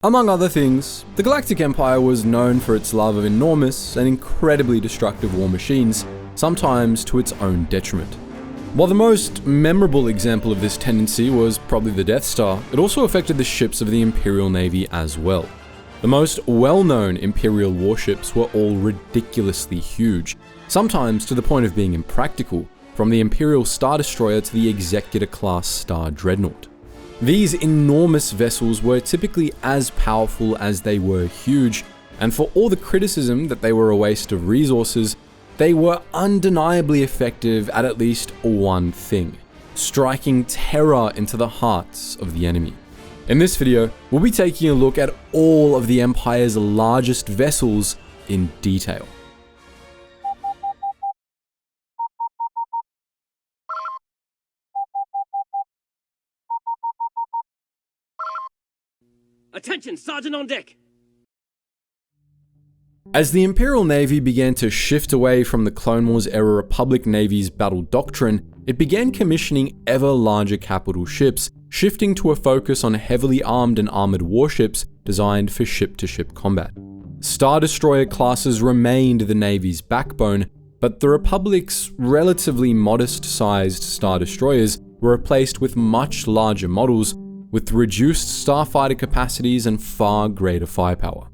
Among other things, the Galactic Empire was known for its love of enormous and incredibly destructive war machines, sometimes to its own detriment. While the most memorable example of this tendency was probably the Death Star, it also affected the ships of the Imperial Navy as well. The most well-known Imperial warships were all ridiculously huge, sometimes to the point of being impractical, from the Imperial Star Destroyer to the Executor-class Star Dreadnought. These enormous vessels were typically as powerful as they were huge, and for all the criticism that they were a waste of resources, they were undeniably effective at least one thing: striking terror into the hearts of the enemy. In this video, we'll be taking a look at all of the Empire's largest vessels in detail. Attention, Sergeant on deck! As the Imperial Navy began to shift away from the Clone Wars era Republic Navy's battle doctrine, it began commissioning ever larger capital ships, shifting to a focus on heavily armed and armored warships designed for ship-to-ship combat. Star Destroyer classes remained the Navy's backbone, but the Republic's relatively modest-sized Star Destroyers were replaced with much larger models, with reduced starfighter capacities and far greater firepower.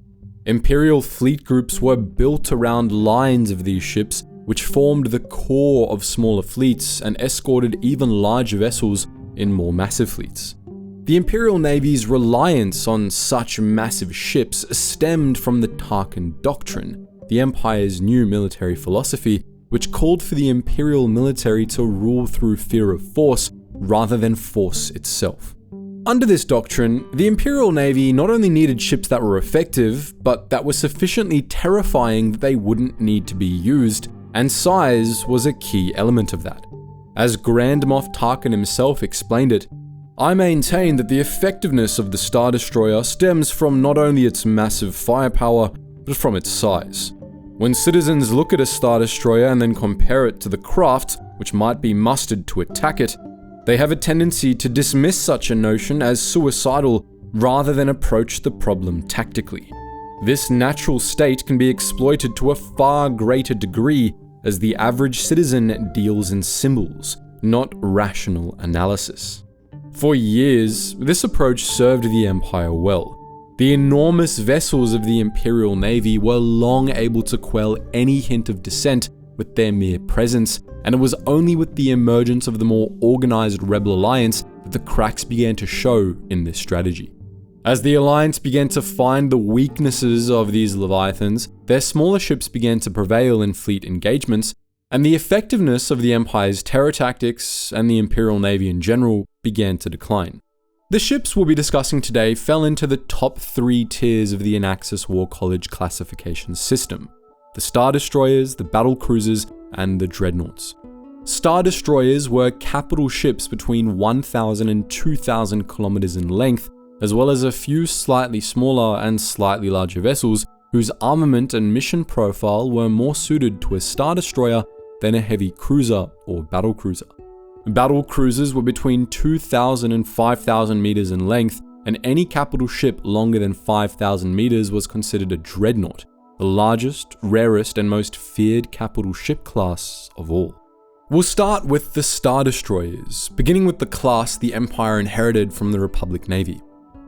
Imperial fleet groups were built around lines of these ships, which formed the core of smaller fleets and escorted even larger vessels in more massive fleets. The Imperial Navy's reliance on such massive ships stemmed from the Tarkin Doctrine, the Empire's new military philosophy, which called for the Imperial military to rule through fear of force rather than force itself. Under this doctrine, the Imperial Navy not only needed ships that were effective, but that were sufficiently terrifying that they wouldn't need to be used, and size was a key element of that. As Grand Moff Tarkin himself explained it, "I maintain that the effectiveness of the Star Destroyer stems from not only its massive firepower, but from its size. When citizens look at a Star Destroyer and then compare it to the craft which might be mustered to attack it, they have a tendency to dismiss such a notion as suicidal rather than approach the problem tactically. This natural state can be exploited to a far greater degree as the average citizen deals in symbols, not rational analysis." For years, this approach served the Empire well. The enormous vessels of the Imperial Navy were long able to quell any hint of dissent with their mere presence, and it was only with the emergence of the more organized Rebel Alliance that the cracks began to show in this strategy. As the Alliance began to find the weaknesses of these Leviathans, their smaller ships began to prevail in fleet engagements, and the effectiveness of the Empire's terror tactics and the Imperial Navy in general began to decline. The ships we'll be discussing today fell into the top 3 tiers of the Anaxis War College classification system: the Star Destroyers, the Battlecruisers, and the Dreadnaughts. Star Destroyers were capital ships between 1,000 and 2,000 kilometers in length, as well as a few slightly smaller and slightly larger vessels whose armament and mission profile were more suited to a Star Destroyer than a heavy cruiser or battlecruiser. Battlecruisers were between 2,000 and 5,000 meters in length, and any capital ship longer than 5,000 meters was considered a Dreadnought, the largest, rarest, and most feared capital ship class of all. We'll start with the Star Destroyers, beginning with the class the Empire inherited from the Republic Navy.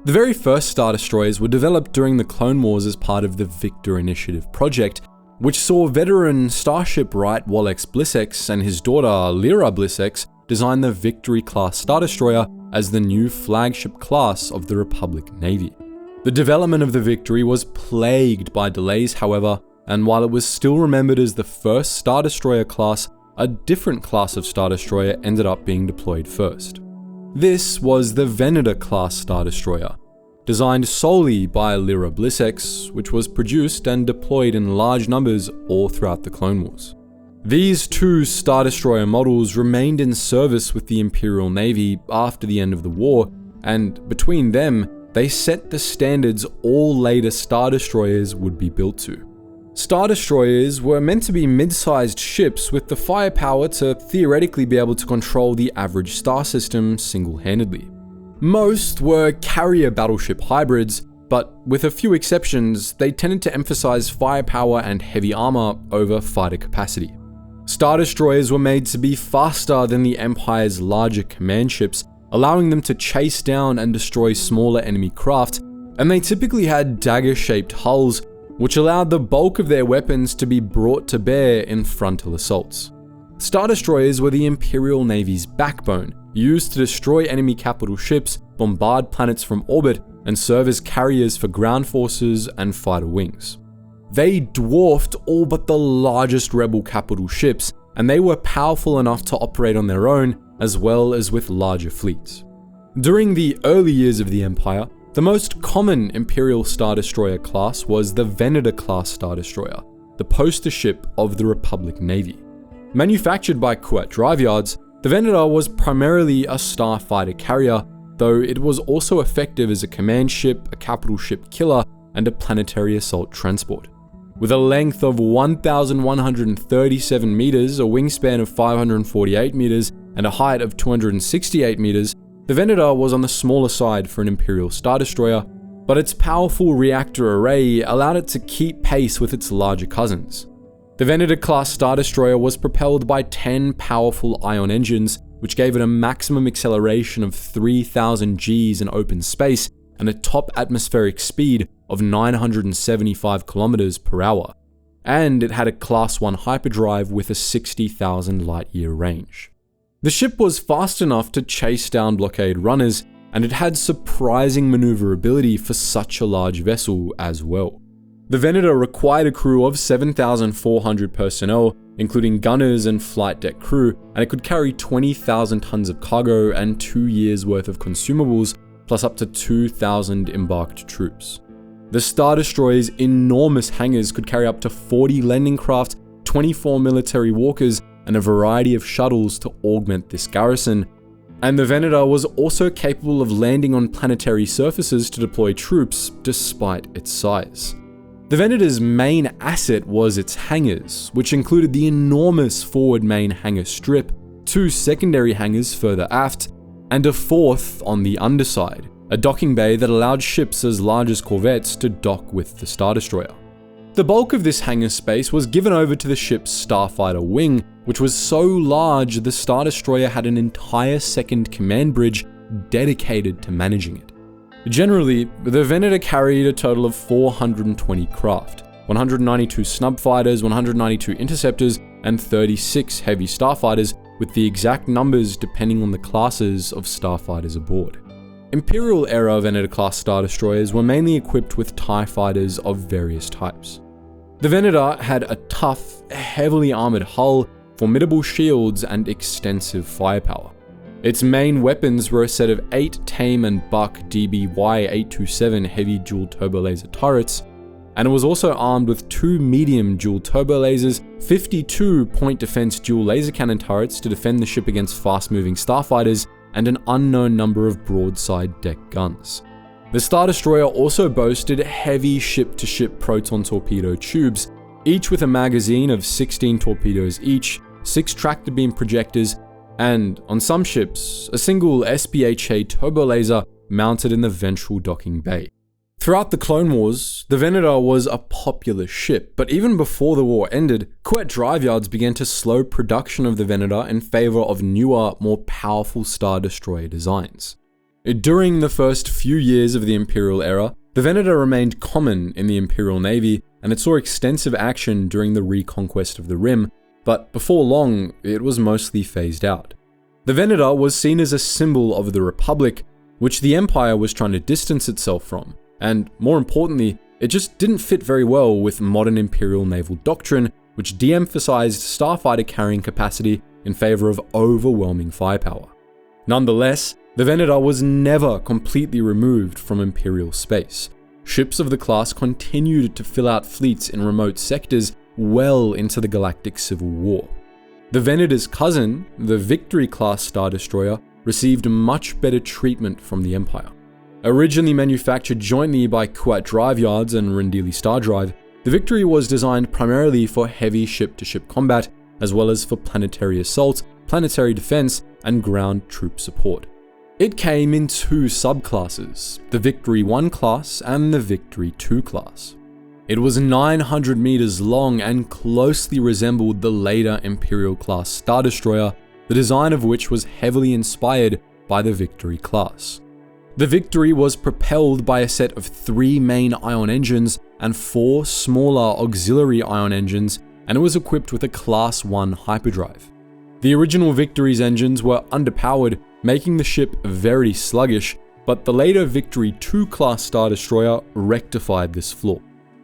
The very first Star Destroyers were developed during the Clone Wars as part of the Victor Initiative project, which saw veteran Starship Wright Wallace Blissex and his daughter Lyra Blissex design the Victory-class Star Destroyer as the new flagship class of the Republic Navy. The development of the Victory was plagued by delays, however, and while it was still remembered as the first Star Destroyer class, a different class of Star Destroyer ended up being deployed first. This was the Venator-class Star Destroyer, designed solely by Lyra Blissex, which was produced and deployed in large numbers all throughout the Clone Wars. These 2 Star Destroyer models remained in service with the Imperial Navy after the end of the war, and between them, they set the standards all later Star Destroyers would be built to. Star Destroyers were meant to be mid-sized ships with the firepower to theoretically be able to control the average star system single-handedly. Most were carrier battleship hybrids, but with a few exceptions, they tended to emphasize firepower and heavy armor over fighter capacity. Star Destroyers were made to be faster than the Empire's larger command ships, allowing them to chase down and destroy smaller enemy craft, and they typically had dagger-shaped hulls, which allowed the bulk of their weapons to be brought to bear in frontal assaults. Star Destroyers were the Imperial Navy's backbone, used to destroy enemy capital ships, bombard planets from orbit, and serve as carriers for ground forces and fighter wings. They dwarfed all but the largest rebel capital ships, and they were powerful enough to operate on their own, as well as with larger fleets. During the early years of the Empire, the most common Imperial Star Destroyer class was the Venator-class Star Destroyer, the poster ship of the Republic Navy. Manufactured by Kuat Drive Yards, the Venator was primarily a starfighter carrier, though it was also effective as a command ship, a capital ship killer, and a planetary assault transport. With a length of 1,137 meters, a wingspan of 548 meters, and a height of 268 meters, the Venator was on the smaller side for an Imperial Star Destroyer, but its powerful reactor array allowed it to keep pace with its larger cousins. The Venator-class Star Destroyer was propelled by 10 powerful ion engines, which gave it a maximum acceleration of 3,000 Gs in open space and a top atmospheric speed of 975 kilometers per hour. And it had a Class 1 hyperdrive with a 60,000 light-year range. The ship was fast enough to chase down blockade runners, and it had surprising maneuverability for such a large vessel as well. The Venator required a crew of 7,400 personnel, including gunners and flight deck crew, and it could carry 20,000 tons of cargo and 2 years' worth of consumables, plus up to 2,000 embarked troops. The Star Destroyer's enormous hangars could carry up to 40 landing craft, 24 military walkers, and a variety of shuttles to augment this garrison. And the Venator was also capable of landing on planetary surfaces to deploy troops, despite its size. The Venator's main asset was its hangars, which included the enormous forward main hangar strip, 2 secondary hangars further aft, and a 4th on the underside, a docking bay that allowed ships as large as corvettes to dock with the Star Destroyer. The bulk of this hangar space was given over to the ship's starfighter wing, which was so large the Star Destroyer had an entire second command bridge dedicated to managing it. Generally, the Venator carried a total of 420 craft, 192 snub fighters, 192 interceptors, and 36 heavy starfighters, with the exact numbers depending on the classes of starfighters aboard. Imperial-era Venator-class Star Destroyers were mainly equipped with TIE fighters of various types. The Venator had a tough, heavily armored hull, formidable shields, and extensive firepower. Its main weapons were a set of 8 Tame and Buck DBY-827 heavy dual turbo laser turrets, and it was also armed with 2 medium dual turbo lasers, 52 point defense dual laser cannon turrets to defend the ship against fast-moving starfighters, and an unknown number of broadside deck guns. The Star Destroyer also boasted heavy ship-to-ship proton torpedo tubes, each with a magazine of 16 torpedoes each, 6 tractor beam projectors, and, on some ships, a single SPHA turbo laser mounted in the ventral docking bay. Throughout the Clone Wars, the Venator was a popular ship, but even before the war ended, Kuat Drive Yards began to slow production of the Venator in favor of newer, more powerful Star Destroyer designs. During the first few years of the Imperial era, the Venator remained common in the Imperial Navy, and it saw extensive action during the reconquest of the Rim, but before long, it was mostly phased out. The Venator was seen as a symbol of the Republic, which the Empire was trying to distance itself from, and more importantly, it just didn't fit very well with modern Imperial naval doctrine, which de-emphasized starfighter carrying capacity in favor of overwhelming firepower. Nonetheless, the Venator was never completely removed from Imperial space. Ships of the class continued to fill out fleets in remote sectors well into the Galactic Civil War. The Venator's cousin, the Victory-class Star Destroyer, received much better treatment from the Empire. Originally manufactured jointly by Kuat Drive Yards and Rendili Star Drive, the Victory was designed primarily for heavy ship-to-ship combat, as well as for planetary assault, planetary defense, and ground troop support. It came in two subclasses, the Victory 1 class and the Victory 2 class. It was 900 meters long and closely resembled the later Imperial-class Star Destroyer, the design of which was heavily inspired by the Victory class. The Victory was propelled by a set of 3 main ion engines and 4 smaller auxiliary ion engines, and it was equipped with a Class 1 hyperdrive. The original Victory's engines were underpowered, making the ship very sluggish, but the later Victory 2 class Star Destroyer rectified this flaw.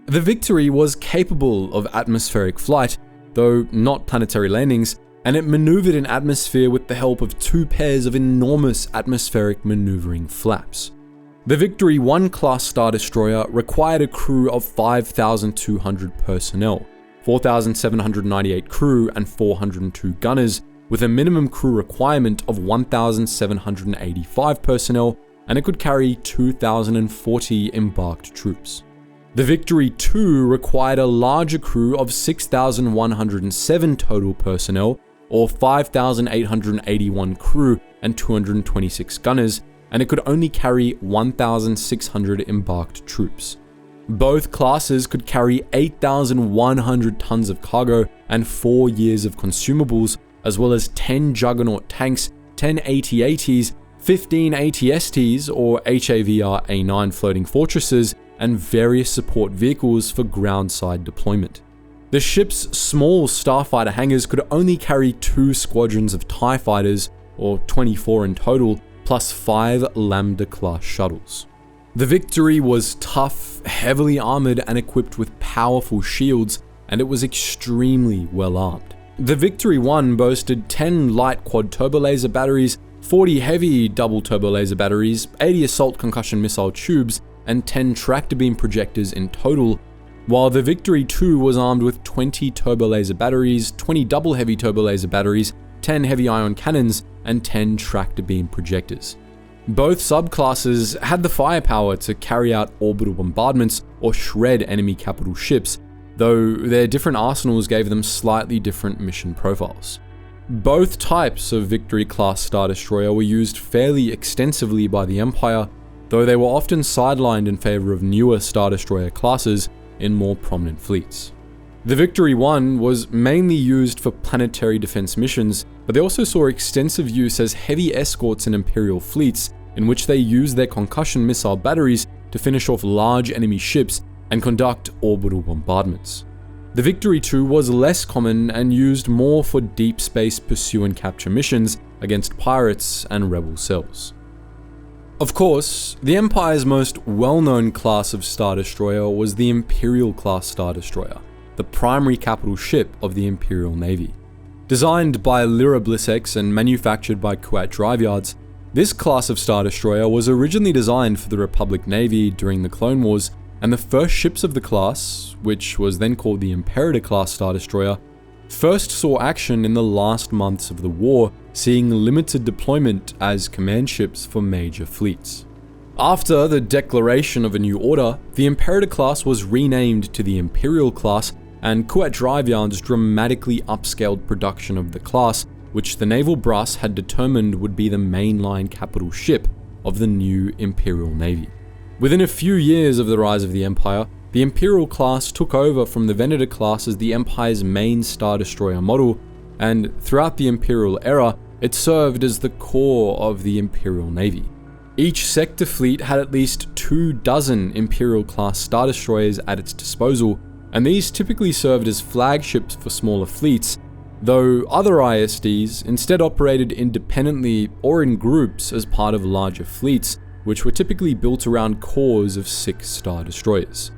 The Victory was capable of atmospheric flight, though not planetary landings, and it maneuvered in atmosphere with the help of 2 pairs of enormous atmospheric maneuvering flaps. The Victory 1 class Star Destroyer required a crew of 5,200 personnel, 4,798 crew and 402 gunners, with a minimum crew requirement of 1,785 personnel, and it could carry 2,040 embarked troops. The Victory 2 required a larger crew of 6,107 total personnel, or 5,881 crew and 226 gunners, and it could only carry 1,600 embarked troops. Both classes could carry 8,100 tons of cargo and 4 years of consumables, as well as 10 Juggernaut tanks, 10 AT-ATs, 15 AT-STs or HAVR-A9 floating fortresses, and various support vehicles for ground-side deployment. The ship's small starfighter hangars could only carry 2 squadrons of TIE fighters, or 24 in total, plus 5 Lambda-class shuttles. The Victory was tough, heavily armored, and equipped with powerful shields, and it was extremely well armed. The Victory 1 boasted 10 light quad turbo laser batteries, 40 heavy double turbo laser batteries, 80 assault concussion missile tubes, and 10 tractor beam projectors in total, while the Victory 2 was armed with 20 turbo laser batteries, 20 double heavy turbo laser batteries, 10 heavy ion cannons, and 10 tractor beam projectors. Both subclasses had the firepower to carry out orbital bombardments or shred enemy capital ships, though their different arsenals gave them slightly different mission profiles. Both types of Victory-class Star Destroyer were used fairly extensively by the Empire, though they were often sidelined in favor of newer Star Destroyer classes in more prominent fleets. The Victory 1 was mainly used for planetary defense missions, but they also saw extensive use as heavy escorts in Imperial fleets, in which they used their concussion missile batteries to finish off large enemy ships and conduct orbital bombardments. The Victory 2 was less common and used more for deep space pursue and capture missions against pirates and rebel cells. Of course, the Empire's most well-known class of Star Destroyer was the Imperial-class Star Destroyer, the primary capital ship of the Imperial Navy. Designed by Lyra Blissex and manufactured by Kuat Drive Yards, this class of Star Destroyer was originally designed for the Republic Navy during the Clone Wars, and the first ships of the class, which was then called the Imperator-class Star Destroyer, first saw action in the last months of the war, seeing limited deployment as command ships for major fleets. After the declaration of a new order, the Imperator-class was renamed to the Imperial-class, and Kuat Drive Yards dramatically upscaled production of the class, which the naval brass had determined would be the mainline capital ship of the new Imperial Navy. Within a few years of the rise of the Empire, the Imperial-class took over from the Venator-class as the Empire's main Star Destroyer model, and throughout the Imperial era, it served as the core of the Imperial Navy. Each sector fleet had at least 24 Imperial-class Star Destroyers at its disposal, and these typically served as flagships for smaller fleets, though other ISDs instead operated independently or in groups as part of larger fleets, which were typically built around cores of 6 Star Destroyers.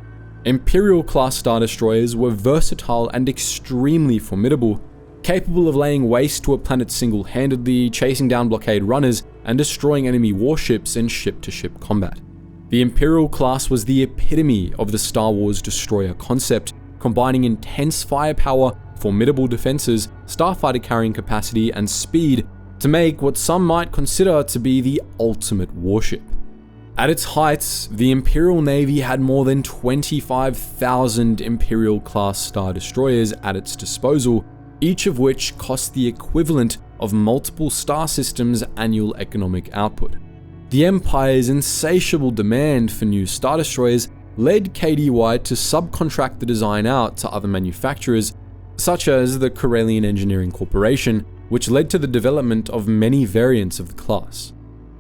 Imperial-class Star Destroyers were versatile and extremely formidable, capable of laying waste to a planet single-handedly, chasing down blockade runners, and destroying enemy warships in ship-to-ship combat. The Imperial-class was the epitome of the Star Wars destroyer concept, combining intense firepower, formidable defenses, starfighter carrying capacity, and speed to make what some might consider to be the ultimate warship. At its height, the Imperial Navy had more than 25,000 Imperial-class Star Destroyers at its disposal, each of which cost the equivalent of multiple star systems' annual economic output. The Empire's insatiable demand for new Star Destroyers led KDY to subcontract the design out to other manufacturers, such as the Corellian Engineering Corporation, which led to the development of many variants of the class.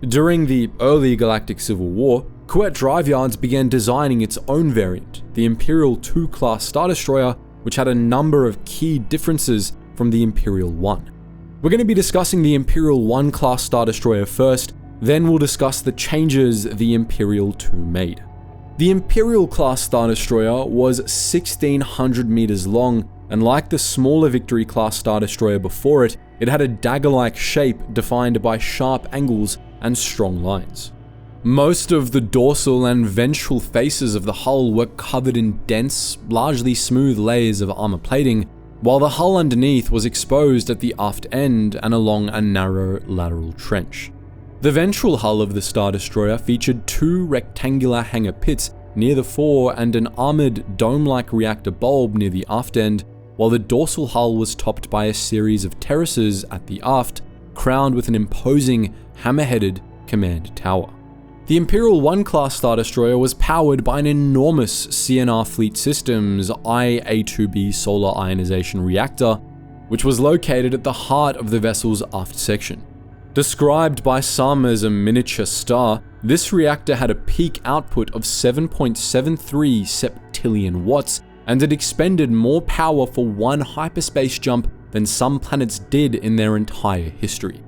During the early Galactic Civil War, Kuat Drive Yards began designing its own variant, the Imperial-2 class Star Destroyer, which had a number of key differences from the Imperial-1. We're going to be discussing the Imperial-1 class Star Destroyer first, then we'll discuss the changes the Imperial-2 made. The Imperial-class Star Destroyer was 1,600 meters long, and like the smaller Victory-class Star Destroyer before it, it had a dagger-like shape defined by sharp angles and strong lines. Most of the dorsal and ventral faces of the hull were covered in dense, largely smooth layers of armor plating, while the hull underneath was exposed at the aft end and along a narrow lateral trench. The ventral hull of the Star Destroyer featured two rectangular hangar pits near the fore and an armored dome-like reactor bulb near the aft end, while the dorsal hull was topped by a series of terraces at the aft, crowned with an imposing, hammer-headed command tower. The Imperial-1 class Star Destroyer was powered by an enormous CNR Fleet Systems IA-2B solar ionization reactor, which was located at the heart of the vessel's aft section. Described by some as a miniature star, this reactor had a peak output of 7.73 septillion watts, and it expended more power for one hyperspace jump than some planets did in their entire history.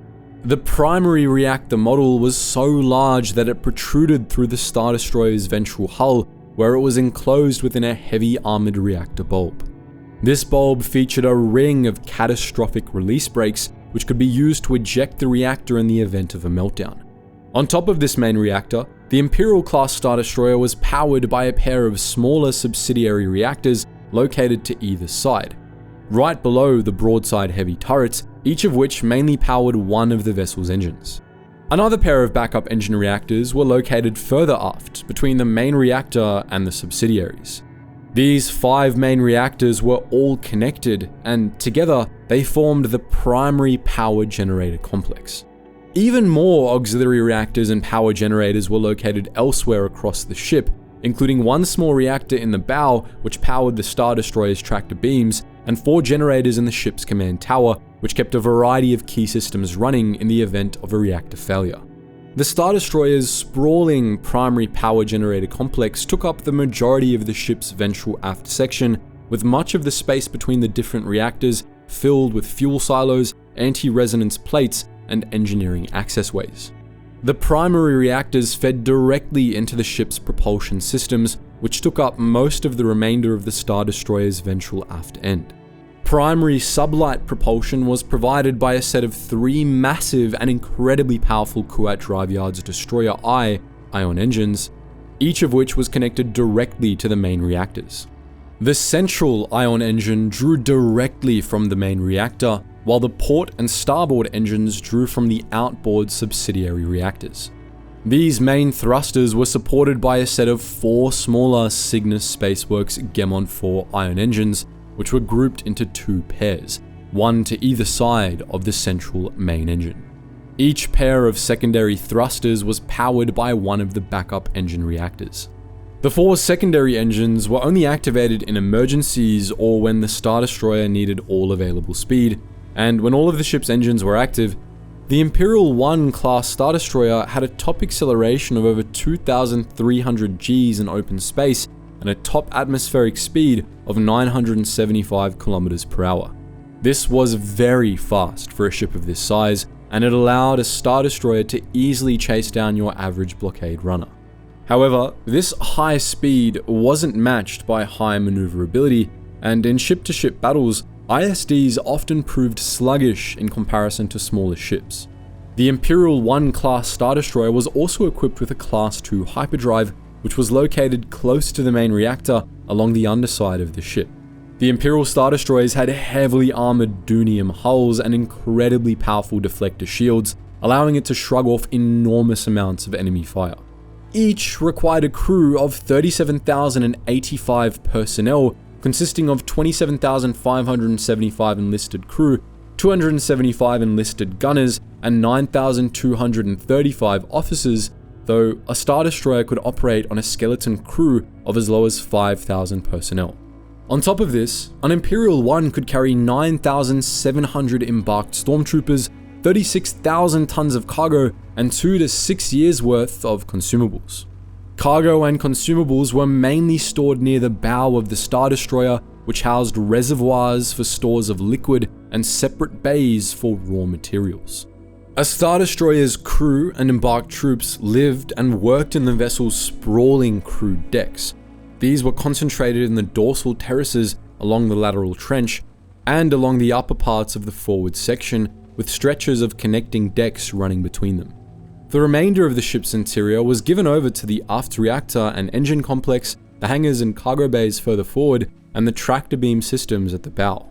The primary reactor model was so large that it protruded through the Star Destroyer's ventral hull, where it was enclosed within a heavy armored reactor bulb. This bulb featured a ring of catastrophic release brakes, which could be used to eject the reactor in the event of a meltdown. On top of this main reactor, the Imperial-class Star Destroyer was powered by a pair of smaller subsidiary reactors located to either side, right below the broadside heavy turrets, each of which mainly powered one of the vessel's engines. Another pair of backup engine reactors were located further aft, between the main reactor and the subsidiaries. These 5 main reactors were all connected, and together they formed the primary power generator complex. Even more auxiliary reactors and power generators were located elsewhere across the ship, including one small reactor in the bow which powered the Star Destroyer's tractor beams, and 4 generators in the ship's command tower, which kept a variety of key systems running in the event of a reactor failure. The Star Destroyer's sprawling primary power generator complex took up the majority of the ship's ventral aft section, with much of the space between the different reactors filled with fuel silos, anti-resonance plates, and engineering access ways. The primary reactors fed directly into the ship's propulsion systems, which took up most of the remainder of the Star Destroyer's ventral aft end. Primary sublight propulsion was provided by a set of 3 massive and incredibly powerful Kuat Drive Yards Destroyer I ion engines, each of which was connected directly to the main reactors. The central ion engine drew directly from the main reactor, while the port and starboard engines drew from the outboard subsidiary reactors. These main thrusters were supported by a set of 4 smaller Cygnus Spaceworks Gemon 4 ion engines, which were grouped into 2 pairs, one to either side of the central main engine. Each pair of secondary thrusters was powered by one of the backup engine reactors. The 4 secondary engines were only activated in emergencies or when the Star Destroyer needed all available speed, and when all of the ship's engines were active, the Imperial-1 class Star Destroyer had a top acceleration of over 2,300 Gs in open space and a top atmospheric speed of 975 km per hour. This was very fast for a ship of this size, and it allowed a Star Destroyer to easily chase down your average blockade runner. However, this high speed wasn't matched by high maneuverability, and in ship-to-ship battles, ISDs often proved sluggish in comparison to smaller ships. The Imperial-1 class Star Destroyer was also equipped with a Class 2 hyperdrive, which was located close to the main reactor along the underside of the ship. The Imperial Star Destroyers had heavily armored dunium hulls and incredibly powerful deflector shields, allowing it to shrug off enormous amounts of enemy fire. Each required a crew of 37,085 personnel, consisting of 27,575 enlisted crew, 275 enlisted gunners, and 9,235 officers, though a Star Destroyer could operate on a skeleton crew of as low as 5,000 personnel. On top of this, an Imperial 1 could carry 9,700 embarked stormtroopers, 36,000 tons of cargo, and 2 to 6 years worth of consumables. Cargo and consumables were mainly stored near the bow of the Star Destroyer, which housed reservoirs for stores of liquid and separate bays for raw materials. A Star Destroyer's crew and embarked troops lived and worked in the vessel's sprawling crew decks. These were concentrated in the dorsal terraces along the lateral trench and along the upper parts of the forward section, with stretches of connecting decks running between them. The remainder of the ship's interior was given over to the aft reactor and engine complex, the hangars and cargo bays further forward, and the tractor beam systems at the bow.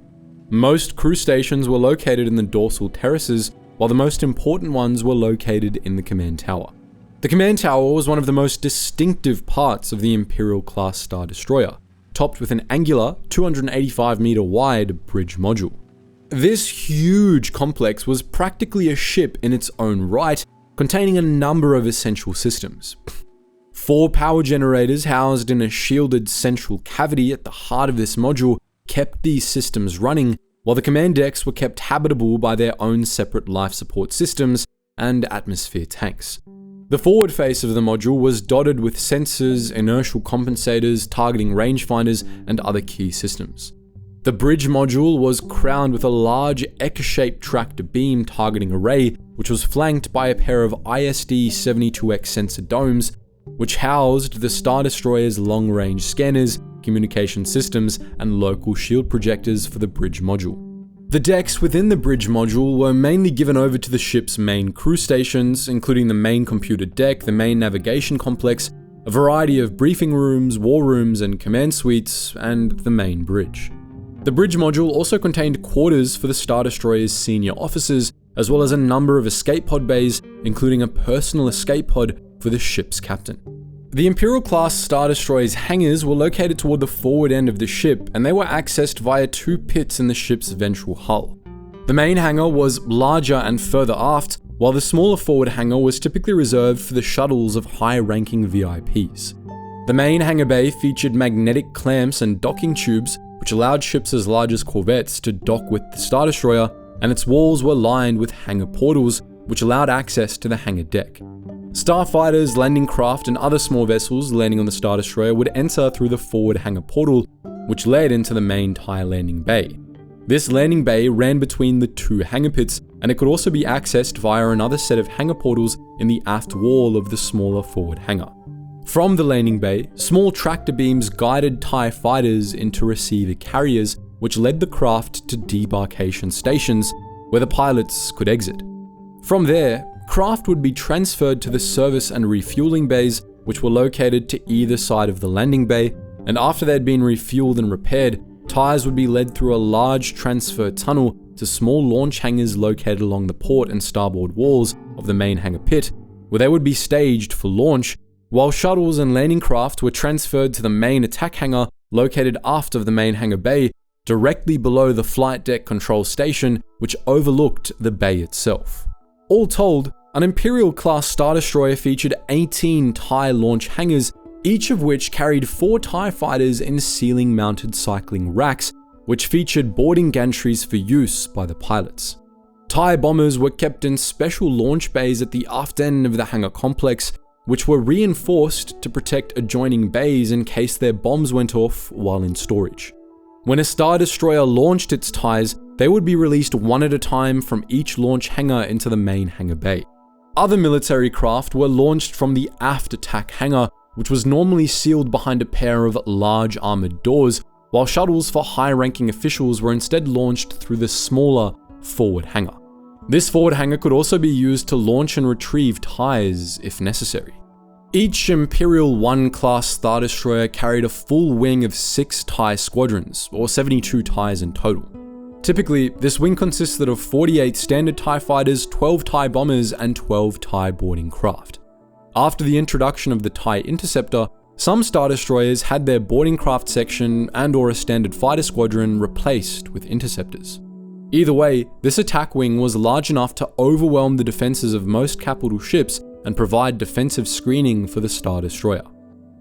Most crew stations were located in the dorsal terraces, while the most important ones were located in the command tower. The command tower was one of the most distinctive parts of the Imperial-class Star Destroyer, topped with an angular, 285-meter wide bridge module. This huge complex was practically a ship in its own right, containing a number of essential systems. 4 power generators housed in a shielded central cavity at the heart of this module kept these systems running, while the command decks were kept habitable by their own separate life support systems and atmosphere tanks. The forward face of the module was dotted with sensors, inertial compensators, targeting rangefinders, and other key systems. The bridge module was crowned with a large Eka-shaped tractor beam targeting array, which was flanked by a pair of ISD 72X sensor domes, which housed the Star Destroyer's long-range scanners, communication systems, and local shield projectors for the bridge module. The decks within the bridge module were mainly given over to the ship's main crew stations, including the main computer deck, the main navigation complex, a variety of briefing rooms, war rooms, and command suites, and the main bridge. The bridge module also contained quarters for the Star Destroyer's senior officers, as well as a number of escape pod bays, including a personal escape pod for the ship's captain. The Imperial-class Star Destroyer's hangars were located toward the forward end of the ship, and they were accessed via 2 pits in the ship's ventral hull. The main hangar was larger and further aft, while the smaller forward hangar was typically reserved for the shuttles of high-ranking VIPs. The main hangar bay featured magnetic clamps and docking tubes, which allowed ships as large as corvettes to dock with the Star Destroyer, and its walls were lined with hangar portals, which allowed access to the hangar deck. Starfighters, landing craft, and other small vessels landing on the Star Destroyer would enter through the forward hangar portal, which led into the main TIE landing bay. This landing bay ran between the 2 hangar pits, and it could also be accessed via another set of hangar portals in the aft wall of the smaller forward hangar. From the landing bay, small tractor beams guided TIE fighters into receiver carriers, which led the craft to debarkation stations, where the pilots could exit. From there, craft would be transferred to the service and refueling bays, which were located to either side of the landing bay, and after they had been refueled and repaired, TIEs would be led through a large transfer tunnel to small launch hangars located along the port and starboard walls of the main hangar pit, where they would be staged for launch, while shuttles and landing craft were transferred to the main attack hangar located aft of the main hangar bay, directly below the flight deck control station, which overlooked the bay itself. All told, an Imperial-class Star Destroyer featured 18 TIE launch hangars, each of which carried 4 TIE fighters in ceiling-mounted cycling racks, which featured boarding gantries for use by the pilots. TIE bombers were kept in special launch bays at the aft end of the hangar complex, which were reinforced to protect adjoining bays in case their bombs went off while in storage. When a Star Destroyer launched its TIEs, they would be released one at a time from each launch hangar into the main hangar bay. Other military craft were launched from the aft attack hangar, which was normally sealed behind a pair of large armored doors, while shuttles for high-ranking officials were instead launched through the smaller forward hangar. This forward hangar could also be used to launch and retrieve TIEs if necessary. Each Imperial 1 class Star Destroyer carried a full wing of 6 TIE squadrons, or 72 TIEs in total. Typically, this wing consisted of 48 standard TIE fighters, 12 TIE bombers, and 12 TIE boarding craft. After the introduction of the TIE Interceptor, some Star Destroyers had their boarding craft section and/or a standard fighter squadron replaced with interceptors. Either way, this attack wing was large enough to overwhelm the defenses of most capital ships and provide defensive screening for the Star Destroyer.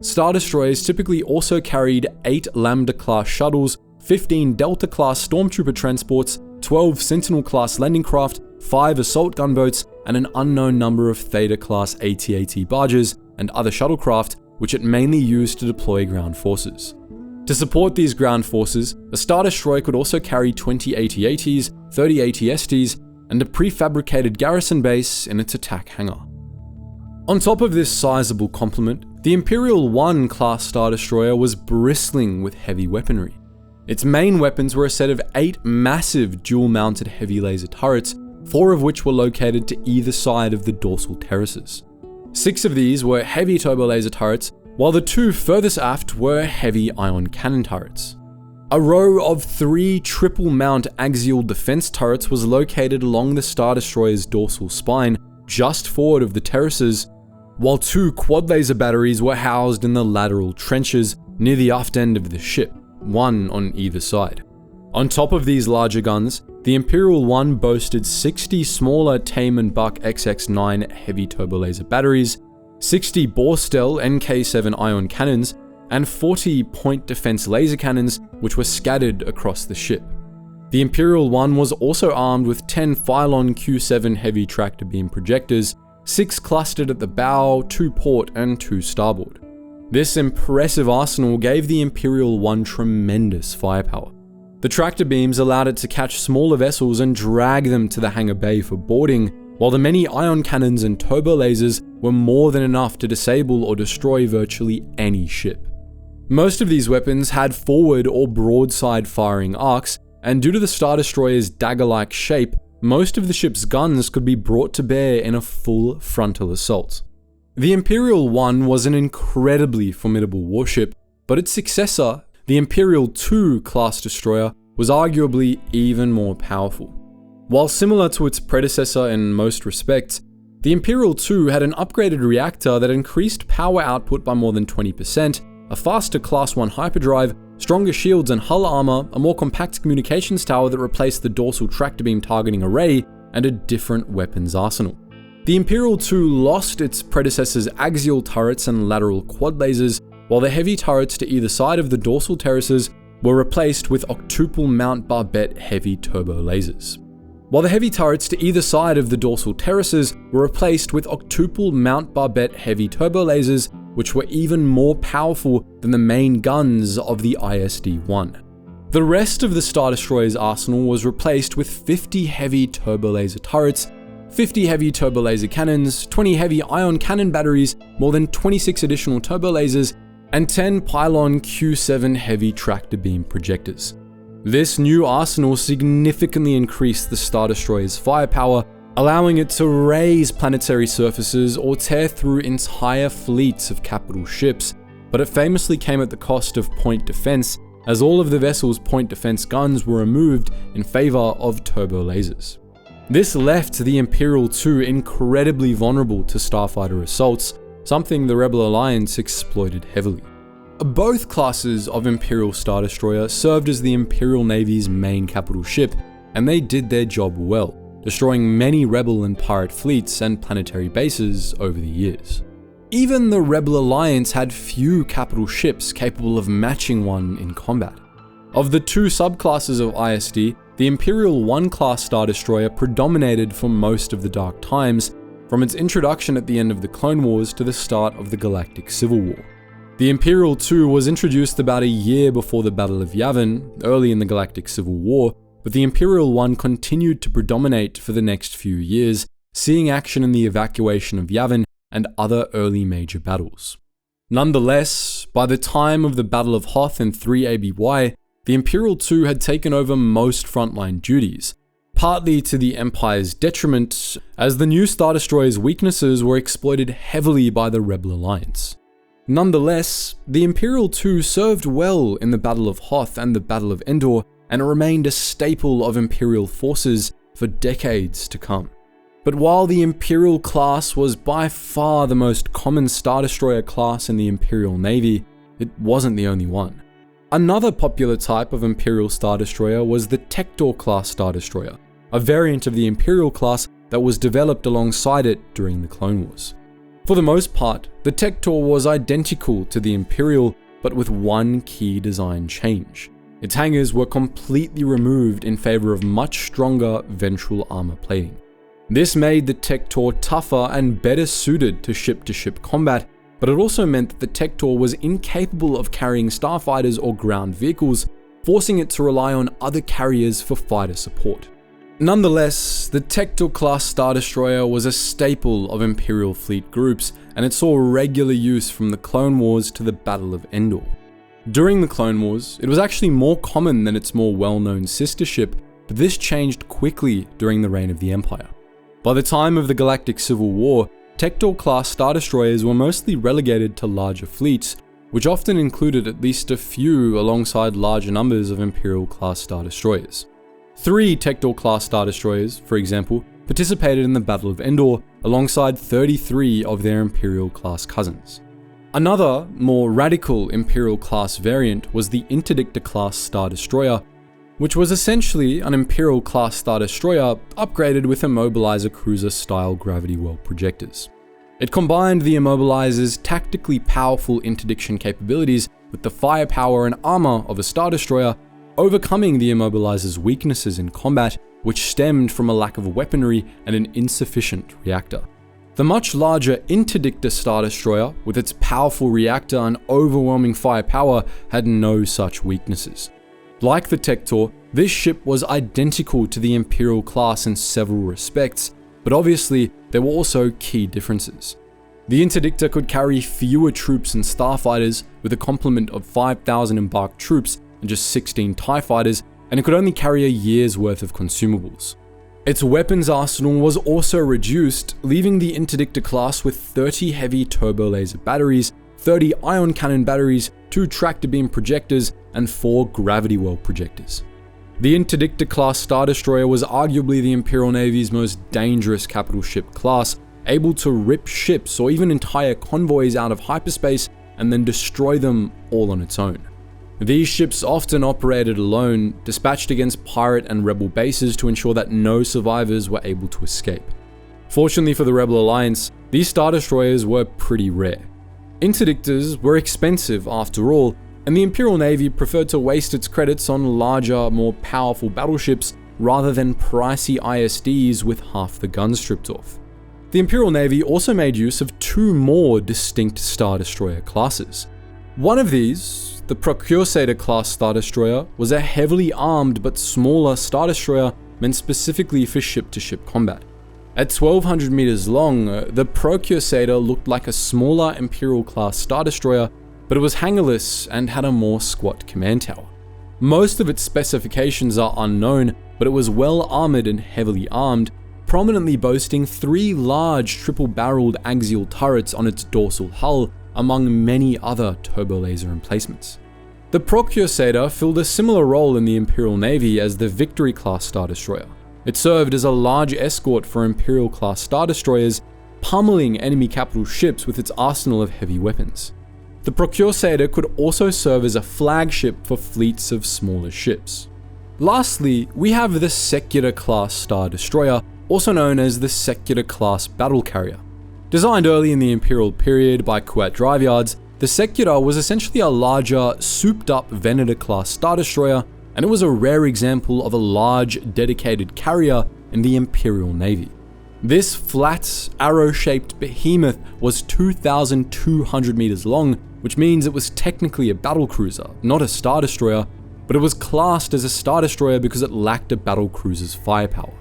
Star Destroyers typically also carried 8 Lambda-class shuttles, 15 Delta-class stormtrooper transports, 12 Sentinel-class landing craft, 5 assault gunboats, and an unknown number of Theta-class AT-AT barges and other shuttlecraft, which it mainly used to deploy ground forces. To support these ground forces, the Star Destroyer could also carry 20 AT-ATs, 30 AT-STs, and a prefabricated garrison base in its attack hangar. On top of this sizable complement, the Imperial-1 class Star Destroyer was bristling with heavy weaponry. Its main weapons were a set of 8 massive dual-mounted heavy laser turrets, 4 of which were located to either side of the dorsal terraces. 6 of these were heavy turbo laser turrets, while the 2 furthest aft were heavy ion cannon turrets. A row of 3 triple-mount axial defense turrets was located along the Star Destroyer's dorsal spine, just forward of the terraces, while 2 quad laser batteries were housed in the lateral trenches near the aft end of the ship, one on either side. On top of these larger guns, the Imperial-1 boasted 60 smaller Tame and Buck XX-9 heavy turbo laser batteries, 60 Borstel NK-7 ion cannons, and 40 point defense laser cannons, which were scattered across the ship. The Imperial-1 was also armed with 10 Phylon Q-7 heavy tractor beam projectors, 6 clustered at the bow, 2 port, and 2 starboard. This impressive arsenal gave the Imperial-1 tremendous firepower. The tractor beams allowed it to catch smaller vessels and drag them to the hangar bay for boarding, while the many ion cannons and turbo lasers were more than enough to disable or destroy virtually any ship. Most of these weapons had forward or broadside firing arcs, and due to the Star Destroyer's dagger-like shape, most of the ship's guns could be brought to bear in a full frontal assault. The Imperial-1 was an incredibly formidable warship, but its successor, the Imperial-2 class destroyer, was arguably even more powerful. While similar to its predecessor in most respects, the Imperial-2 had an upgraded reactor that increased power output by more than 20%, a faster Class 1 hyperdrive, stronger shields and hull armor, a more compact communications tower that replaced the dorsal tractor beam targeting array, and a different weapons arsenal. The Imperial-2 lost its predecessor's axial turrets and lateral quad lasers, while the heavy turrets to either side of the dorsal terraces were replaced with octuple Mount Barbette heavy turbo lasers. While the heavy turrets to either side of the dorsal terraces were replaced with octuple Mount Barbette heavy turbo lasers, which were even more powerful than the main guns of the ISD-1. The rest of the Star Destroyer's arsenal was replaced with 50 heavy turbo laser turrets, 50 heavy turbo laser cannons, 20 heavy ion cannon batteries, more than 26 additional turbo lasers, and 10 Pylon Q-7 heavy tractor beam projectors. This new arsenal significantly increased the Star Destroyer's firepower, allowing it to raze planetary surfaces or tear through entire fleets of capital ships, but it famously came at the cost of point defense, as all of the vessel's point defense guns were removed in favor of turbo lasers. This left the Imperial-2 incredibly vulnerable to starfighter assaults, something the Rebel Alliance exploited heavily. Both classes of Imperial Star Destroyer served as the Imperial Navy's main capital ship, and they did their job well, destroying many Rebel and pirate fleets and planetary bases over the years. Even the Rebel Alliance had few capital ships capable of matching one in combat. Of the 2 subclasses of ISD, the Imperial-1 class Star Destroyer predominated for most of the Dark Times, from its introduction at the end of the Clone Wars to the start of the Galactic Civil War. The Imperial-2 was introduced about a year before the Battle of Yavin, early in the Galactic Civil War, but the Imperial-1 continued to predominate for the next few years, seeing action in the evacuation of Yavin and other early major battles. Nonetheless, by the time of the Battle of Hoth in 3 ABY, the Imperial-2 had taken over most frontline duties, partly to the Empire's detriment, as the new Star Destroyer's weaknesses were exploited heavily by the Rebel Alliance. Nonetheless, the Imperial-2 served well in the Battle of Hoth and the Battle of Endor, and it remained a staple of Imperial forces for decades to come. But while the Imperial-class was by far the most common Star Destroyer class in the Imperial Navy, it wasn't the only one. Another popular type of Imperial Star Destroyer was the Tector-class Star Destroyer, a variant of the Imperial-class that was developed alongside it during the Clone Wars. For the most part, the Tector was identical to the Imperial, but with one key design change. Its hangars were completely removed in favor of much stronger ventral armor plating. This made the Tector tougher and better suited to ship-to-ship combat, but it also meant that the Tector was incapable of carrying starfighters or ground vehicles, forcing it to rely on other carriers for fighter support. Nonetheless, the Tector-class Star Destroyer was a staple of Imperial fleet groups, and it saw regular use from the Clone Wars to the Battle of Endor. During the Clone Wars, it was actually more common than its more well-known sister ship, but this changed quickly during the reign of the Empire. By the time of the Galactic Civil War, Tector-class Star Destroyers were mostly relegated to larger fleets, which often included at least a few alongside larger numbers of Imperial-class Star Destroyers. 3 Tector-class Star Destroyers, for example, participated in the Battle of Endor alongside 33 of their Imperial-class cousins. Another, more radical Imperial-class variant was the Interdictor-class Star Destroyer, which was essentially an Imperial-class Star Destroyer upgraded with Immobilizer cruiser-style gravity well projectors. It combined the Immobilizer's tactically powerful interdiction capabilities with the firepower and armor of a Star Destroyer, overcoming the Immobilizer's weaknesses in combat, which stemmed from a lack of weaponry and an insufficient reactor. The much larger Interdictor Star Destroyer, with its powerful reactor and overwhelming firepower, had no such weaknesses. Like the Tector, this ship was identical to the Imperial class in several respects, but obviously there were also key differences. The Interdictor could carry fewer troops and starfighters, with a complement of 5,000 embarked troops and just 16 TIE fighters, and it could only carry a year's worth of consumables. Its weapons arsenal was also reduced, leaving the Interdictor class with 30 heavy turbo laser batteries, 30 ion cannon batteries, 2 tractor beam projectors, and 4 gravity well projectors. The Interdictor class Star Destroyer was arguably the Imperial Navy's most dangerous capital ship class, able to rip ships or even entire convoys out of hyperspace and then destroy them all on its own. These ships often operated alone, dispatched against pirate and rebel bases to ensure that no survivors were able to escape. Fortunately for the Rebel Alliance, these Star Destroyers were pretty rare. Interdictors were expensive after all, and the Imperial Navy preferred to waste its credits on larger, more powerful battleships rather than pricey ISDs with half the guns stripped off. The Imperial Navy also made use of 2 more distinct Star Destroyer classes. One of these, the Procurator-class Star Destroyer, was a heavily armed but smaller Star Destroyer meant specifically for ship-to-ship combat. At 1,200 meters long, the Procurator looked like a smaller Imperial-class Star Destroyer, but it was hangarless and had a more squat command tower. Most of its specifications are unknown, but it was well armored and heavily armed, prominently boasting 3 large triple-barreled axial turrets on its dorsal hull, among many other turbo laser emplacements. The Procurator filled a similar role in the Imperial Navy as the Victory-class Star Destroyer. It served as a large escort for Imperial-class Star Destroyers, pummeling enemy capital ships with its arsenal of heavy weapons. The Procurator could also serve as a flagship for fleets of smaller ships. Lastly, we have the Executor-class Star Destroyer, also known as the Executor-class Battle Carrier. Designed early in the Imperial period by Kuat Drive Yards, the Executor was essentially a larger, souped-up Venator-class Star Destroyer, and it was a rare example of a large, dedicated carrier in the Imperial Navy. This flat, arrow-shaped behemoth was 2,200 meters long, which means it was technically a battlecruiser, not a Star Destroyer, but it was classed as a Star Destroyer because it lacked a battlecruiser's firepower.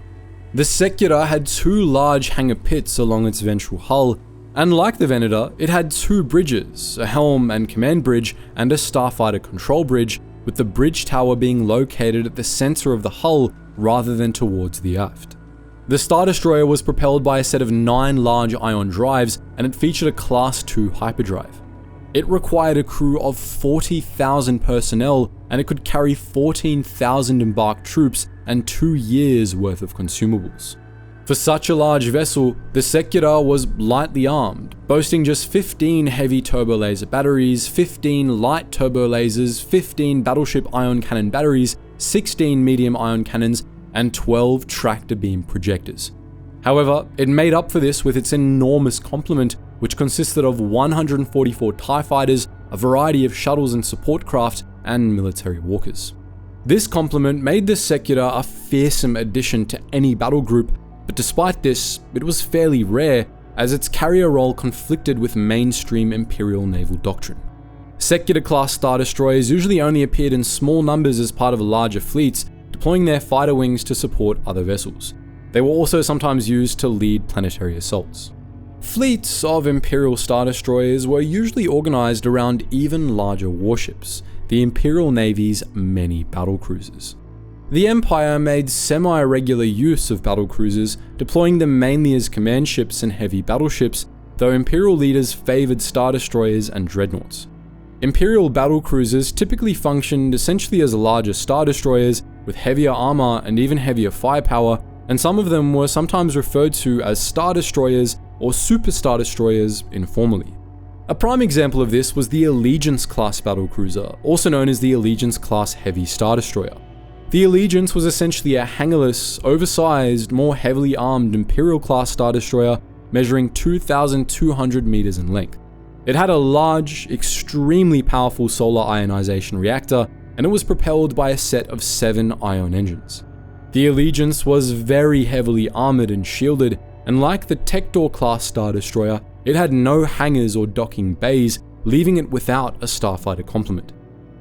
The Executor had 2 large hangar pits along its ventral hull, and like the Venator, it had 2 bridges, a helm and command bridge, and a starfighter control bridge, with the bridge tower being located at the center of the hull rather than towards the aft. The Star Destroyer was propelled by a set of 9 large ion drives, and it featured a Class 2 hyperdrive. It required a crew of 40,000 personnel, and it could carry 14,000 embarked troops and 2 years worth of consumables. For such a large vessel, the Executor was lightly armed, boasting just 15 heavy turbo laser batteries, 15 light turbo lasers, 15 battleship ion cannon batteries, 16 medium ion cannons, and 12 tractor beam projectors. However, it made up for this with its enormous complement, which consisted of 144 TIE fighters, a variety of shuttles and support craft, and military walkers. This complement made the Executor a fearsome addition to any battle group, but despite this, it was fairly rare, as its carrier role conflicted with mainstream Imperial naval doctrine. Executor-class Star Destroyers usually only appeared in small numbers as part of larger fleets, deploying their fighter wings to support other vessels. They were also sometimes used to lead planetary assaults. Fleets of Imperial Star Destroyers were usually organized around even larger warships, the Imperial Navy's many battlecruisers. The Empire made semi-regular use of battlecruisers, deploying them mainly as command ships and heavy battleships, though Imperial leaders favored Star Destroyers and Dreadnaughts. Imperial battlecruisers typically functioned essentially as larger Star Destroyers with heavier armor and even heavier firepower, and some of them were sometimes referred to as Star Destroyers or Super Star Destroyers informally. A prime example of this was the Allegiance-class battlecruiser, also known as the Allegiance-class Heavy Star Destroyer. The Allegiance was essentially a hangarless, oversized, more heavily armed Imperial-class Star Destroyer measuring 2,200 meters in length. It had a large, extremely powerful solar ionization reactor, and it was propelled by a set of 7 ion engines. The Allegiance was very heavily armored and shielded, and like the Tector-class Star Destroyer, it had no hangars or docking bays, leaving it without a starfighter complement.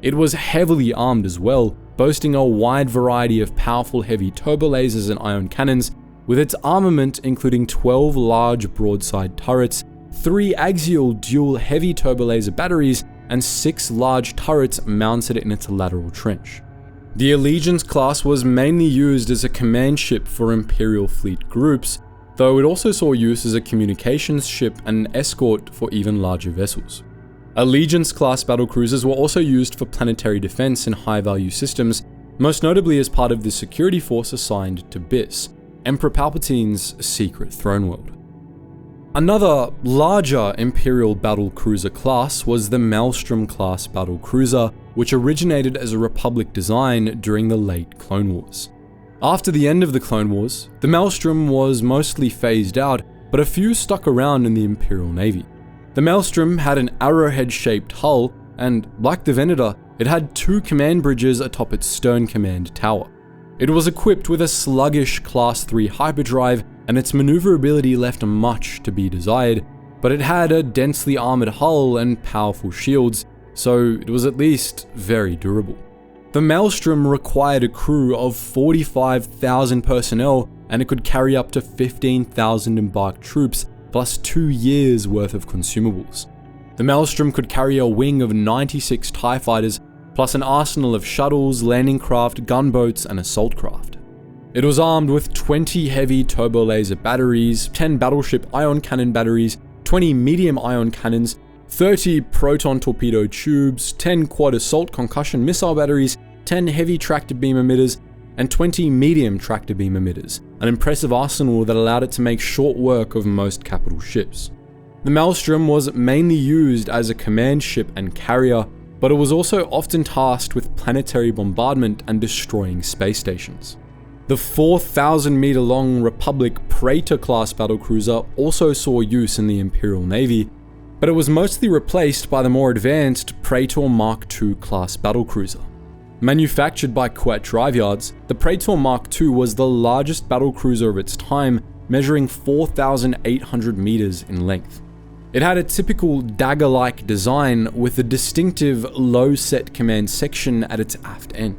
It was heavily armed as well, boasting a wide variety of powerful heavy turbo lasers and ion cannons, with its armament including 12 large broadside turrets, 3 axial dual heavy turbo laser batteries, and 6 large turrets mounted in its lateral trench. The Allegiance class was mainly used as a command ship for Imperial fleet groups, though it also saw use as a communications ship and an escort for even larger vessels. Allegiance-class battlecruisers were also used for planetary defense in high-value systems, most notably as part of the security force assigned to BIS, Emperor Palpatine's secret throne world. Another, larger Imperial battlecruiser class was the Maelstrom-class battlecruiser, which originated as a Republic design during the late Clone Wars. After the end of the Clone Wars, the Maelstrom was mostly phased out, but a few stuck around in the Imperial Navy. The Maelstrom had an arrowhead-shaped hull, and like the Venator, it had 2 command bridges atop its stern command tower. It was equipped with a sluggish Class 3 hyperdrive, and its maneuverability left much to be desired, but it had a densely armored hull and powerful shields, so it was at least very durable. The Maelstrom required a crew of 45,000 personnel, and it could carry up to 15,000 embarked troops, plus 2 years worth of consumables. The Maelstrom could carry a wing of 96 TIE fighters, plus an arsenal of shuttles, landing craft, gunboats, and assault craft. It was armed with 20 heavy turbo laser batteries, 10 battleship ion cannon batteries, 20 medium ion cannons, 30 proton torpedo tubes, 10 quad assault concussion missile batteries, 10 heavy tractor beam emitters, and 20 medium tractor beam emitters, an impressive arsenal that allowed it to make short work of most capital ships. The Maelstrom was mainly used as a command ship and carrier, but it was also often tasked with planetary bombardment and destroying space stations. The 4,000-meter long Republic Praetor-class battlecruiser also saw use in the Imperial Navy, but it was mostly replaced by the more advanced Praetor Mark II class battlecruiser. Manufactured by Kuat Drive Yards, the Praetor Mark II was the largest battlecruiser of its time, measuring 4,800 meters in length. It had a typical dagger-like design with a distinctive low-set command section at its aft end.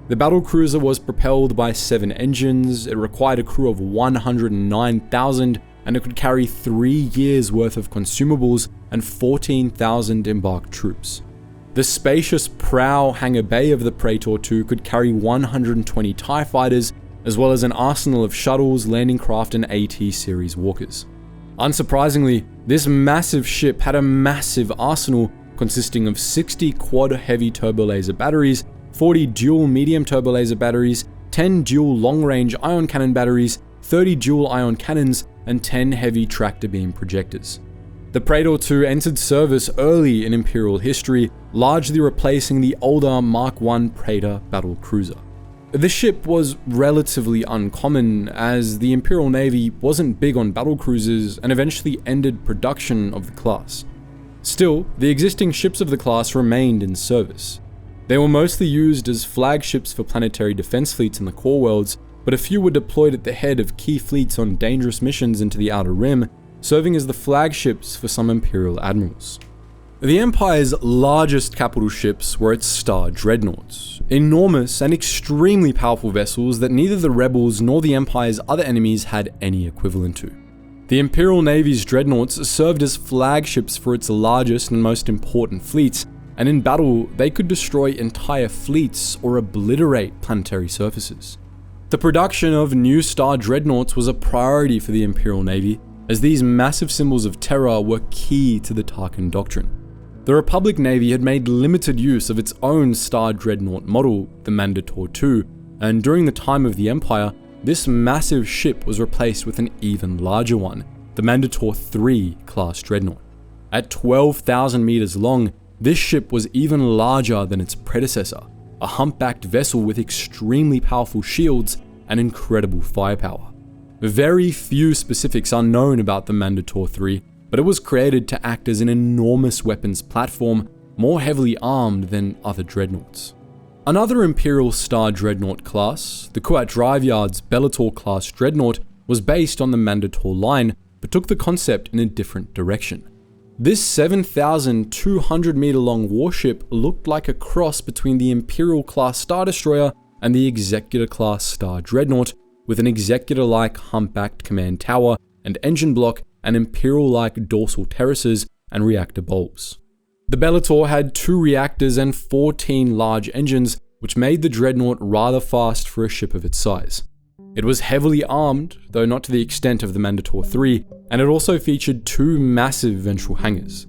The battlecruiser was propelled by 7 engines, it required a crew of 109,000, and it could carry 3 years worth of consumables and 14,000 embarked troops. The spacious prow hangar bay of the Praetor II could carry 120 TIE fighters, as well as an arsenal of shuttles, landing craft, and AT series walkers. Unsurprisingly, this massive ship had a massive arsenal consisting of 60 quad heavy turbo laser batteries, 40 dual medium turbo laser batteries, 10 dual long-range ion cannon batteries, 30 dual ion cannons, and 10 heavy tractor beam projectors. The Praetor II entered service early in Imperial history, largely replacing the older Mark I Praetor battlecruiser. This ship was relatively uncommon, as the Imperial Navy wasn't big on battlecruisers and eventually ended production of the class. Still, the existing ships of the class remained in service. They were mostly used as flagships for planetary defense fleets in the core worlds, but a few were deployed at the head of key fleets on dangerous missions into the Outer Rim, serving as the flagships for some Imperial admirals. The Empire's largest capital ships were its Star Dreadnaughts, enormous and extremely powerful vessels that neither the Rebels nor the Empire's other enemies had any equivalent to. The Imperial Navy's Dreadnaughts served as flagships for its largest and most important fleets, and in battle, they could destroy entire fleets or obliterate planetary surfaces. The production of new Star Dreadnaughts was a priority for the Imperial Navy, as these massive symbols of terror were key to the Tarkin Doctrine. The Republic Navy had made limited use of its own Star Dreadnaught model, the Venator II, and during the time of the Empire, this massive ship was replaced with an even larger one, the Venator III class Dreadnought. At 12,000 meters long, this ship was even larger than its predecessor, a humpbacked vessel with extremely powerful shields and incredible firepower. Very few specifics are known about the Venator III, but it was created to act as an enormous weapons platform, more heavily armed than other dreadnoughts. Another Imperial Star Dreadnought class, the Kuat Drive Yard's Bellator-class Dreadnought, was based on the Venator line, but took the concept in a different direction. This 7,200 meter long warship looked like a cross between the Imperial-class Star Destroyer and the Executor-class Star Dreadnought, with an Executor-like humpbacked command tower and engine block and Imperial-like dorsal terraces and reactor bulbs. The Bellator had 2 reactors and 14 large engines, which made the Dreadnought rather fast for a ship of its size. It was heavily armed, though not to the extent of the Venator III, and it also featured 2 massive ventral hangars.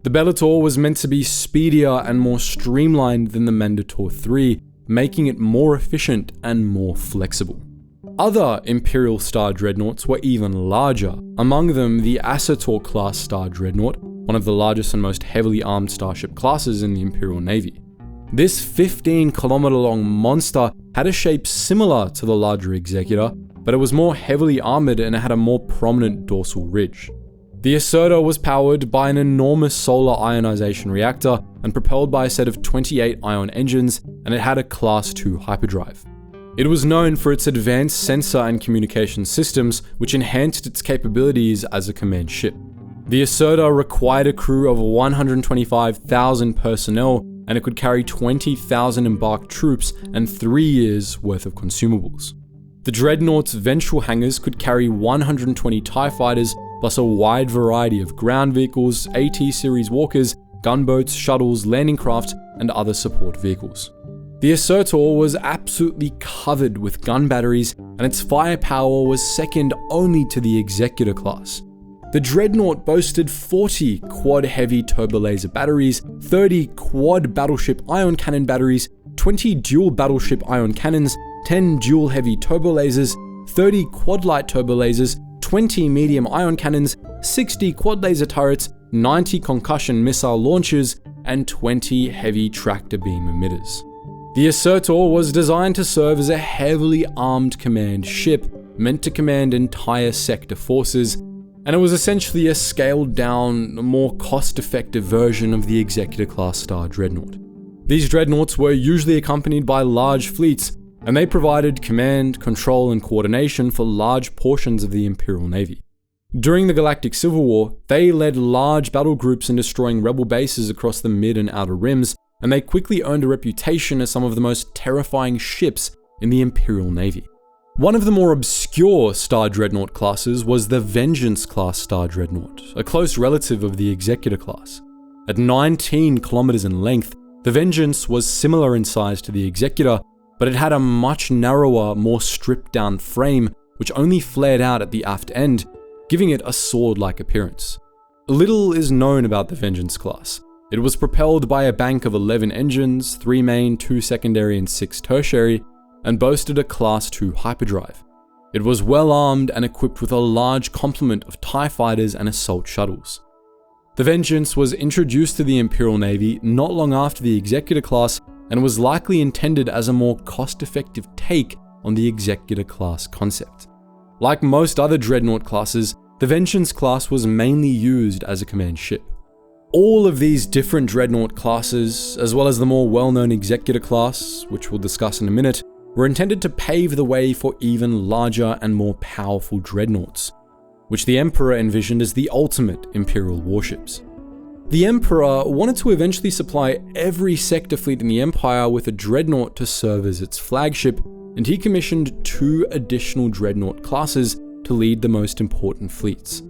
The Bellator was meant to be speedier and more streamlined than the Venator III, making it more efficient and more flexible. Other Imperial Star Dreadnoughts were even larger, among them the Executor-class Star Dreadnought, one of the largest and most heavily armed starship classes in the Imperial Navy. This 15-kilometer long monster had a shape similar to the larger Executor, but it was more heavily armored and it had a more prominent dorsal ridge. The Executor was powered by an enormous solar ionization reactor and propelled by a set of 28 ion engines, and it had a Class II hyperdrive. It was known for its advanced sensor and communication systems, which enhanced its capabilities as a command ship. The Executor required a crew of 125,000 personnel, and it could carry 20,000 embarked troops and 3 years worth of consumables. The Dreadnought's ventral hangars could carry 120 TIE fighters, plus a wide variety of ground vehicles, AT-series walkers, gunboats, shuttles, landing craft, and other support vehicles. The Executor was absolutely covered with gun batteries, and its firepower was second only to the Executor-class. The Dreadnought boasted 40 quad-heavy turbo-laser batteries, 30 quad battleship ion cannon batteries, 20 dual battleship ion cannons, 10 dual-heavy turbo-lasers, 30 quad-light turbo-lasers, 20 medium ion cannons, 60 quad-laser turrets, 90 concussion missile launchers, and 20 heavy tractor beam emitters. The Executor was designed to serve as a heavily armed command ship, meant to command entire sector forces, and it was essentially a scaled-down, more cost-effective version of the Executor-class Star Dreadnought. These Dreadnoughts were usually accompanied by large fleets, and they provided command, control, and coordination for large portions of the Imperial Navy. During the Galactic Civil War, they led large battle groups in destroying rebel bases across the mid and outer rims, and they quickly earned a reputation as some of the most terrifying ships in the Imperial Navy. One of the more obscure Star Dreadnought classes was the Vengeance-class Star Dreadnought, a close relative of the Executor-class. At 19 kilometers in length, the Vengeance was similar in size to the Executor, but it had a much narrower, more stripped-down frame, which only flared out at the aft end, giving it a sword-like appearance. Little is known about the Vengeance class. It was propelled by a bank of 11 engines, 3 main, 2 secondary, and 6 tertiary, and boasted a Class II hyperdrive. It was well armed and equipped with a large complement of TIE fighters and assault shuttles. The Vengeance was introduced to the Imperial Navy not long after the Executor-class and was likely intended as a more cost-effective take on the Executor-class concept. Like most other Dreadnought classes, the Vengeance class was mainly used as a command ship. All of these different Dreadnought classes, as well as the more well-known Executor-class, which we'll discuss in a minute, were intended to pave the way for even larger and more powerful Dreadnaughts, which the Emperor envisioned as the ultimate Imperial warships. The Emperor wanted to eventually supply every sector fleet in the Empire with a Dreadnought to serve as its flagship, and he commissioned 2 additional Dreadnought classes to lead the most important fleets.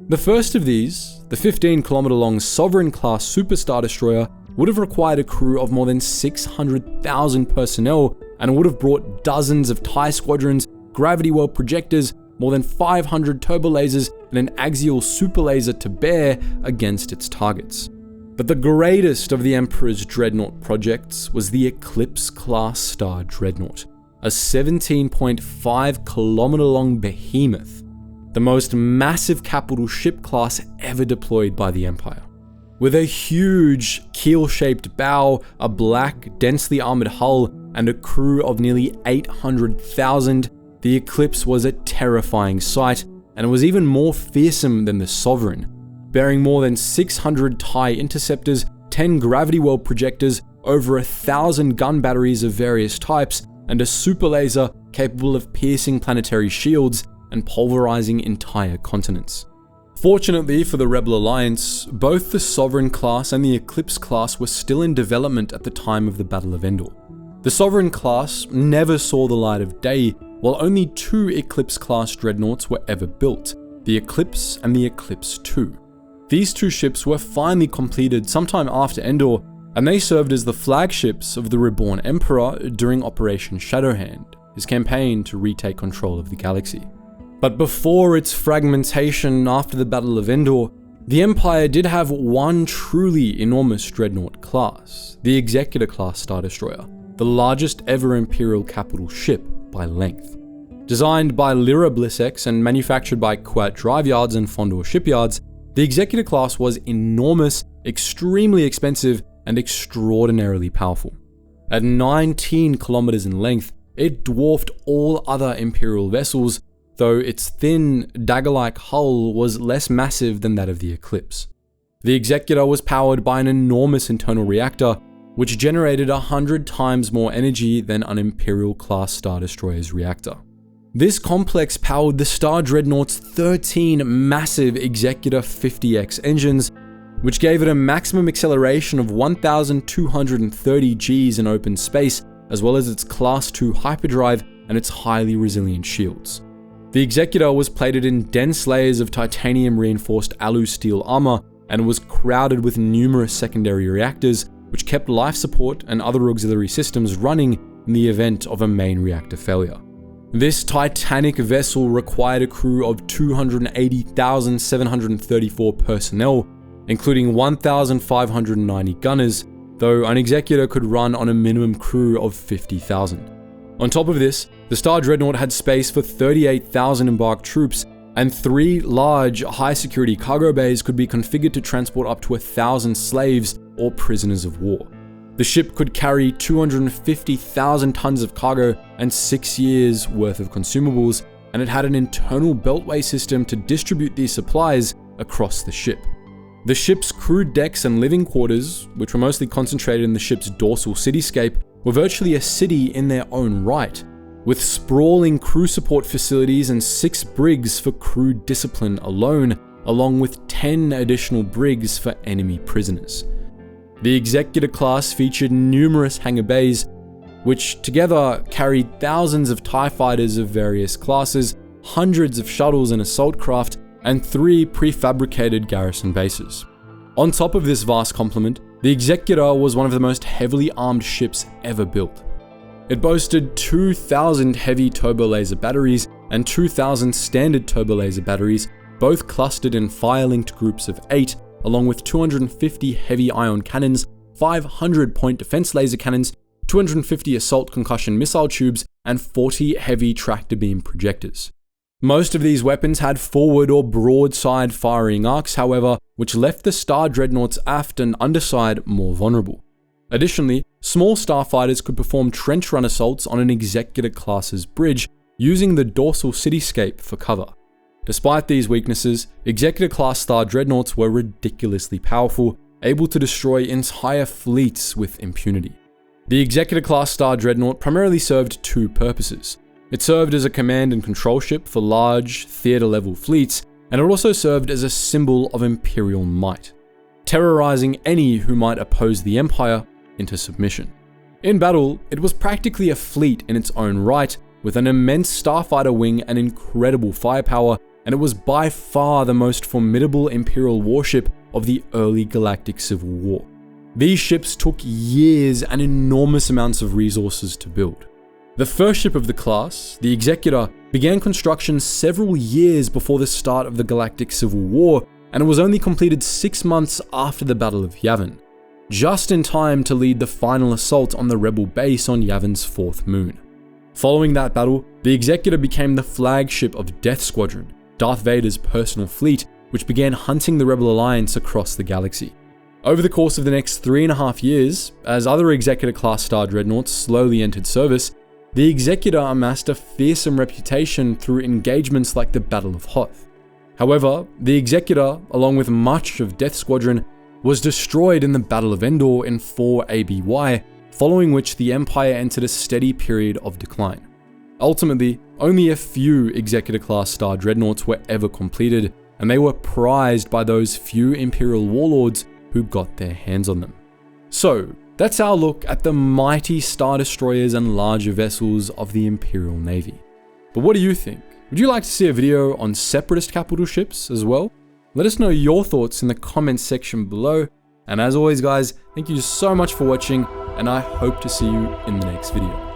The first of these, the 15-kilometer-long Sovereign-class Super Star Destroyer, would have required a crew of more than 600,000 personnel and would have brought dozens of TIE squadrons, gravity well projectors, more than 500 turbo lasers, and an axial super laser to bear against its targets. But the greatest of the Emperor's Dreadnought projects was the Eclipse-class Star Dreadnought, a 17.5-kilometer-long behemoth, the most massive capital ship class ever deployed by the Empire. With a huge keel-shaped bow, a black, densely armored hull, and a crew of nearly 800,000, the Eclipse was a terrifying sight, and was even more fearsome than the Sovereign, bearing more than 600 TIE interceptors, 10 gravity well projectors, over 1,000 gun batteries of various types, and a super laser capable of piercing planetary shields and pulverizing entire continents. Fortunately for the Rebel Alliance, both the Sovereign class and the Eclipse class were still in development at the time of the Battle of Endor. The Sovereign class never saw the light of day, while only 2 Eclipse class dreadnoughts were ever built, the Eclipse and the Eclipse II. These 2 ships were finally completed sometime after Endor, and they served as the flagships of the reborn Emperor during Operation Shadowhand, his campaign to retake control of the galaxy. But before its fragmentation after the Battle of Endor, the Empire did have one truly enormous dreadnought class, the Executor-class Star Destroyer, the largest ever Imperial capital ship by length. Designed by Lyra Blissex and manufactured by Kuat Drive Yards and Fondor Shipyards, the Executor-class was enormous, extremely expensive, and extraordinarily powerful. At 19 kilometers in length, it dwarfed all other Imperial vessels, though its thin, dagger-like hull was less massive than that of the Eclipse. The Executor was powered by an enormous internal reactor, which generated 100 times more energy than an Imperial-class Star Destroyer's reactor. This complex powered the Star Dreadnought's 13 massive Executor 50X engines, which gave it a maximum acceleration of 1,230 Gs in open space, as well as its Class II hyperdrive and its highly resilient shields. The Executor was plated in dense layers of titanium-reinforced alu-steel armor and was crowded with numerous secondary reactors, which kept life support and other auxiliary systems running in the event of a main reactor failure. This titanic vessel required a crew of 280,734 personnel, including 1,590 gunners, though an Executor could run on a minimum crew of 50,000. On top of this, the Star Dreadnought had space for 38,000 embarked troops, and 3 large, high-security cargo bays could be configured to transport up to 1,000 slaves or prisoners of war. The ship could carry 250,000 tons of cargo and 6 years' worth of consumables, and it had an internal beltway system to distribute these supplies across the ship. The ship's crew decks and living quarters, which were mostly concentrated in the ship's dorsal cityscape, were virtually a city in their own right, with sprawling crew support facilities and 6 brigs for crew discipline alone, along with 10 additional brigs for enemy prisoners. The Executor class featured numerous hangar bays, which together carried thousands of TIE fighters of various classes, hundreds of shuttles and assault craft, and 3 prefabricated garrison bases. On top of this vast complement, the Executor was one of the most heavily armed ships ever built. It boasted 2,000 heavy turbo laser batteries and 2,000 standard turbo laser batteries, both clustered in fire-linked groups of 8, along with 250 heavy ion cannons, 500 point defense laser cannons, 250 assault concussion missile tubes, and 40 heavy tractor beam projectors. Most of these weapons had forward or broadside firing arcs, however, which left the Star Dreadnaughts aft and underside more vulnerable. Additionally, small starfighters could perform trench run assaults on an Executor-class's bridge using the dorsal cityscape for cover. Despite these weaknesses, Executor-class Star Dreadnaughts were ridiculously powerful, able to destroy entire fleets with impunity. The Executor-class Star Dreadnaught primarily served two purposes. It served as a command and control ship for large, theater-level fleets, and it also served as a symbol of Imperial might, terrorizing any who might oppose the Empire into submission. In battle, it was practically a fleet in its own right, with an immense starfighter wing and incredible firepower, and it was by far the most formidable Imperial warship of the early Galactic Civil War. These ships took years and enormous amounts of resources to build. The first ship of the class, the Executor, began construction several years before the start of the Galactic Civil War, and it was only completed 6 months after the Battle of Yavin, just in time to lead the final assault on the rebel base on Yavin's fourth moon. Following that battle, the Executor became the flagship of Death Squadron, Darth Vader's personal fleet, which began hunting the Rebel Alliance across the galaxy. Over the course of the next 3.5 years, as other Executor-class Star Dreadnaughts slowly entered service, the Executor amassed a fearsome reputation through engagements like the Battle of Hoth. However, the Executor, along with much of Death Squadron, was destroyed in the Battle of Endor in 4 ABY, following which the Empire entered a steady period of decline. Ultimately, only a few Executor-class Star Dreadnaughts were ever completed, and they were prized by those few Imperial warlords who got their hands on them. So, that's our look at the mighty Star Destroyers and larger vessels of the Imperial Navy. But what do you think? Would you like to see a video on Separatist capital ships as well? Let us know your thoughts in the comments section below. And as always guys, thank you so much for watching, and I hope to see you in the next video.